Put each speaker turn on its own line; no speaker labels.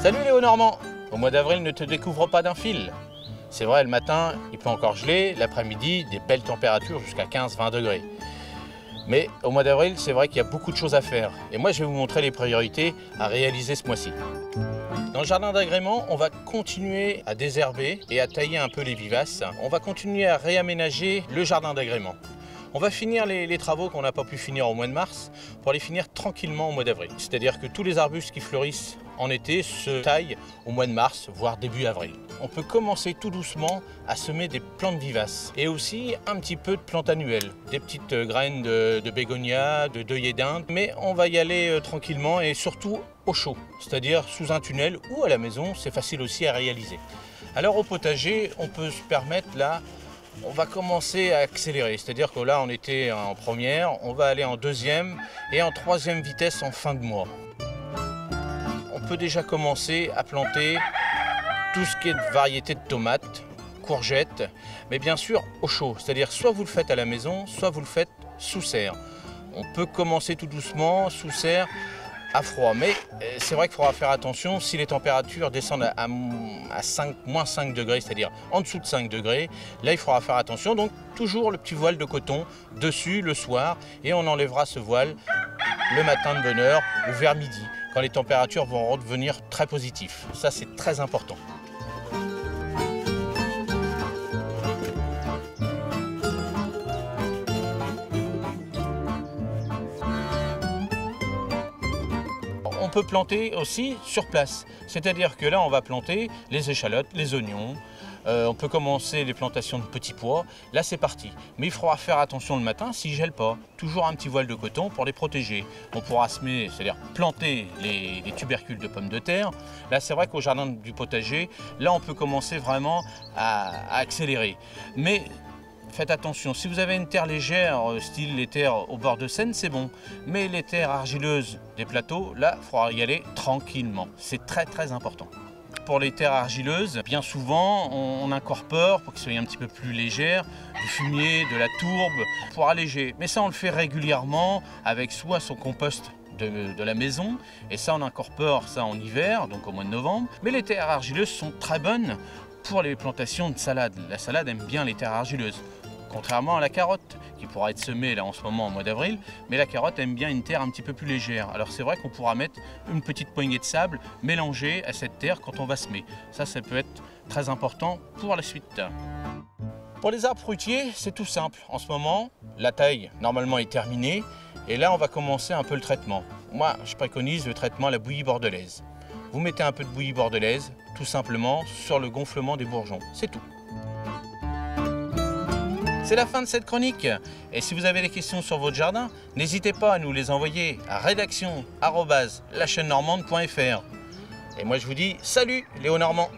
Salut Léo Normand. Au mois d'avril, ne te découvre pas d'un fil. C'est vrai, le matin, il peut encore geler, l'après-midi, des belles températures jusqu'à 15-20 degrés. Mais au mois d'avril, c'est vrai qu'il y a beaucoup de choses à faire. Et moi, je vais vous montrer les priorités à réaliser ce mois-ci. Dans le jardin d'agrément, on va continuer à désherber et à tailler un peu les vivaces. On va continuer à réaménager le jardin d'agrément. On va finir les travaux qu'on n'a pas pu finir au mois de mars pour les finir tranquillement au mois d'avril. C'est-à-dire que tous les arbustes qui fleurissent en été se taillent au mois de mars, voire début avril. On peut commencer tout doucement à semer des plantes vivaces et aussi un petit peu de plantes annuelles, des petites graines de bégonia, de deuillet d'Inde, mais on va y aller tranquillement et surtout au chaud, c'est-à-dire sous un tunnel ou à la maison, c'est facile aussi à réaliser. Alors au potager, on peut se permettre là, on va commencer à accélérer, c'est-à-dire que là on était en première, on va aller en deuxième et en troisième vitesse en fin de mois. On peut déjà commencer à planter tout ce qui est de variété de tomates, courgettes, mais bien sûr au chaud, c'est-à-dire soit vous le faites à la maison, soit vous le faites sous serre. On peut commencer tout doucement sous serre à froid, mais c'est vrai qu'il faudra faire attention si les températures descendent à moins 5 degrés, c'est-à-dire en dessous de 5 degrés, là il faudra faire attention, donc toujours le petit voile de coton dessus le soir et on enlèvera ce voile le matin de bonne heure ou vers midi, quand les températures vont redevenir très positives. Ça c'est très important. On peut planter aussi sur place, c'est-à-dire que là on va planter les échalotes, les oignons, on peut commencer les plantations de petits pois, là c'est parti. Mais il faudra faire attention le matin s'ils ne gèlent pas, toujours un petit voile de coton pour les protéger. On pourra semer, c'est-à-dire planter les tubercules de pommes de terre. Là c'est vrai qu'au jardin du potager, là on peut commencer vraiment à accélérer. Mais faites attention, si vous avez une terre légère, style les terres au bord de Seine, c'est bon. Mais les terres argileuses des plateaux, là, il faudra y aller tranquillement. C'est très très important. Pour les terres argileuses, bien souvent, on incorpore, pour qu'elles soient un petit peu plus légères, du fumier, de la tourbe, pour alléger. Mais ça, on le fait régulièrement avec soit son compost de la maison, et ça, on incorpore ça en hiver, donc au mois de novembre. Mais les terres argileuses sont très bonnes pour les plantations de salade. La salade aime bien les terres argileuses. Contrairement à la carotte, qui pourra être semée là en ce moment au mois d'avril, mais la carotte aime bien une terre un petit peu plus légère. Alors c'est vrai qu'on pourra mettre une petite poignée de sable mélangée à cette terre quand on va semer. Ça peut être très important pour la suite. Pour les arbres fruitiers, c'est tout simple. En ce moment, la taille normalement est terminée et là on va commencer un peu le traitement. Moi, je préconise le traitement à la bouillie bordelaise. Vous mettez un peu de bouillie bordelaise, tout simplement, sur le gonflement des bourgeons. C'est tout. C'est la fin de cette chronique. Et si vous avez des questions sur votre jardin, n'hésitez pas à nous les envoyer à rédaction@lachaînenormande.fr. Et moi je vous dis salut Léo Normand.